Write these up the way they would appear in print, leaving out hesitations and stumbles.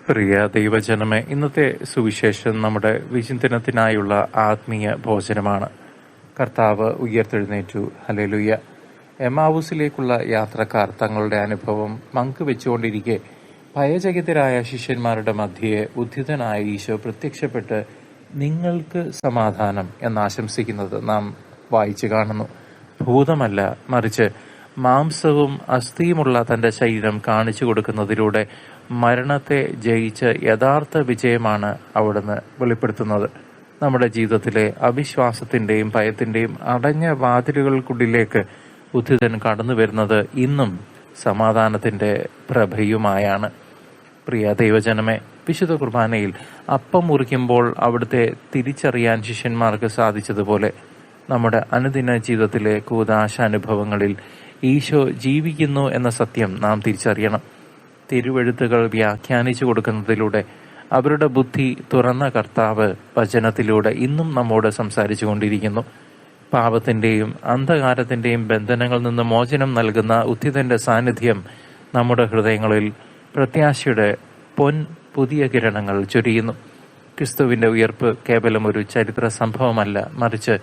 പ്രിയ ദൈവജനമേ, ഇന്നത്തെ സുവിശേഷം നമ്മുടെ വിചിന്തനത്തിനായുള്ള ആത്മീയ ഭോജനമാണ്. കർത്താവ് ഉയർത്തെഴുന്നേറ്റു. ഹല്ലേലൂയ. എമ്മാവൂസിലേക്കുള്ള യാത്രക്കാർ തങ്ങളുടെ അനുഭവം പങ്കുവെച്ചുകൊണ്ടിരിക്കെ ഭയചകിതരായ ശിഷ്യന്മാരുടെ മധ്യേ ഉദ്ധിതനായ ഈശോ പ്രത്യക്ഷപ്പെട്ട് നിങ്ങൾക്ക് സമാധാനം എന്നാശംസിക്കുന്നത് നാം വായിച്ചു കാണുന്നു. ഭൂതമല്ല, മറിച്ച് മാംസവും അസ്ഥിയുമുള്ള തന്റെ ശരീരം കാണിച്ചു കൊടുക്കുന്നതിലൂടെ മരണത്തെ ജയിച്ച യഥാർത്ഥ വിജയമാണ് അവിടുന്ന് വെളിപ്പെടുത്തുന്നത്. നമ്മുടെ ജീവിതത്തിലെ അവിശ്വാസത്തിന്റെയും ഭയത്തിന്റെയും അടഞ്ഞ വാതിലുകൾക്കുള്ളിലേക്ക് ഉദ്ധിതൻ കടന്നു വരുന്നത് ഇന്നും സമാധാനത്തിന്റെ പ്രഭയുമായാണ്. പ്രിയ ദൈവജനമേ, വിശുദ്ധ കുർബാനയിൽ അപ്പം മുറിക്കുമ്പോൾ അവിടുത്തെ തിരിച്ചറിയാൻ ശിഷ്യന്മാർക്ക് സാധിച്ചതുപോലെ നമ്മുടെ അനുദിന ജീവിതത്തിലെ കൂദാശ അനുഭവങ്ങളിൽ ഈശോ ജീവിക്കുന്നു എന്ന സത്യം നാം തിരിച്ചറിയണം. തിരുവെഴുത്തുകൾ വ്യാഖ്യാനിച്ചു കൊടുക്കുന്നതിലൂടെ അവരുടെ ബുദ്ധി തുറന്ന കർത്താവ് വചനത്തിലൂടെ ഇന്നും നമ്മോട് സംസാരിച്ചു കൊണ്ടിരിക്കുന്നു. പാപത്തിന്റെയും അന്ധകാരത്തിന്റെയും ബന്ധനങ്ങളിൽ നിന്ന് മോചനം നൽകുന്ന ഉദ്ധിതന്റെ സാന്നിധ്യം നമ്മുടെ ഹൃദയങ്ങളിൽ പ്രത്യാശയുടെ പുതിയ കിരണങ്ങൾ ചൊരിയുന്നു. ക്രിസ്തുവിന്റെ ഉയർപ്പ് കേവലം ഒരു ചരിത്ര സംഭവമല്ല, മറിച്ച്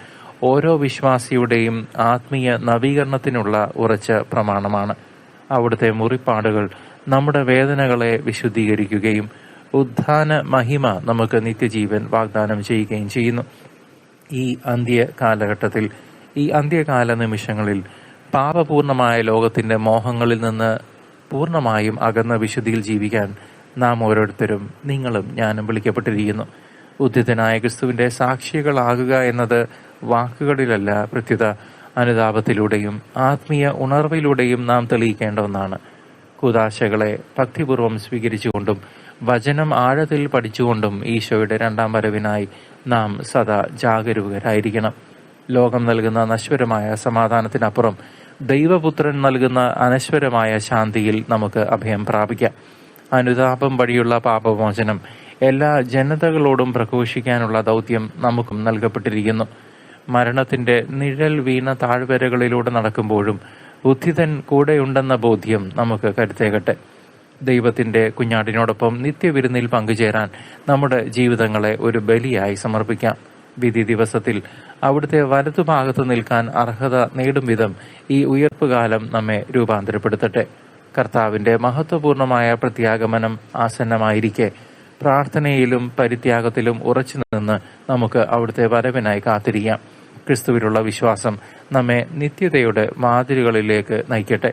ഓരോ വിശ്വാസിയുടെയും ആത്മീയ നവീകരണത്തിനുള്ള ഉറച്ച പ്രമാണമാണ്. അവിടുത്തെ മുറിപ്പാടുകൾ നമ്മുടെ വേദനകളെ വിശുദ്ധീകരിക്കുകയും ഉത്ഥാന മഹിമ നമുക്ക് നിത്യജീവൻ വാഗ്ദാനം ചെയ്യുകയും ചെയ്യുന്നു. ഈ അന്ത്യകാലഘട്ടത്തിൽ, ഈ അന്ത്യകാല നിമിഷങ്ങളിൽ പാപപൂർണമായ ലോകത്തിന്റെ മോഹങ്ങളിൽ നിന്ന് പൂർണ്ണമായും അകന്ന വിശുദ്ധിയിൽ ജീവിക്കാൻ നാം ഓരോരുത്തരും, നിങ്ങളും ഞാനും വിളിക്കപ്പെട്ടിരിക്കുന്നു. ഉദ്ധിതനായ ക്രിസ്തുവിന്റെ സാക്ഷികളാകുക എന്നത് വാക്കുകളിലല്ല, പ്രത്യുത അനുതാപത്തിലൂടെയും ആത്മീയ ഉണർവിലൂടെയും നാം തെളിയിക്കേണ്ട ഒന്നാണ്. കൂദാശകളെ ഭക്തിപൂർവം സ്വീകരിച്ചുകൊണ്ടും വചനം ആഴത്തിൽ പഠിച്ചുകൊണ്ടും ഈശോയുടെ രണ്ടാം വരവിനായി നാം സദാ ജാഗരൂകരായിരിക്കണം. ലോകം നൽകുന്ന നശ്വരമായ സമാധാനത്തിനപ്പുറം ദൈവപുത്രൻ നൽകുന്ന അനശ്വരമായ ശാന്തിയിൽ നമുക്ക് അഭയം പ്രാപിക്കാം. അനുതാപം വഴിയുള്ള പാപമോചനം എല്ലാ ജനതകളോടും പ്രഘോഷിക്കാനുള്ള ദൗത്യം നമുക്കും നൽകപ്പെട്ടിരിക്കുന്നു. മരണത്തിന്റെ നിഴൽ വീണ താഴ്വരകളിലൂടെ നടക്കുമ്പോഴും ഉദ്ധിതൻ കൂടെയുണ്ടെന്ന ബോധ്യം നമുക്ക് കരുത്തേകട്ടെ. ദൈവത്തിന്റെ കുഞ്ഞാടിനോടൊപ്പം നിത്യവിരുന്നിൽ പങ്കുചേരാൻ നമ്മുടെ ജീവിതങ്ങളെ ഒരു ബലിയായി സമർപ്പിക്കാം. വിധി ദിവസത്തിൽ അവിടുത്തെ വലതുഭാഗത്ത് നിൽക്കാൻ അർഹത നേടും വിധം ഈ ഉയർപ്പുകാലം നമ്മെ രൂപാന്തരപ്പെടുത്തട്ടെ. കർത്താവിന്റെ മഹത്വപൂർണമായ പ്രത്യാഗമനം ആസന്നമായിരിക്കെ പ്രാർത്ഥനയിലും പരിത്യാഗത്തിലും ഉറച്ചു നിന്ന് നമുക്ക് അവിടുത്തെ വരവിനായി കാത്തിരിക്കാം. ക്രിസ്തുവിലുള്ള വിശ്വാസം നമ്മെ നിത്യതയുടെ വാതിലുകളിലേക്ക് നയിക്കട്ടെ.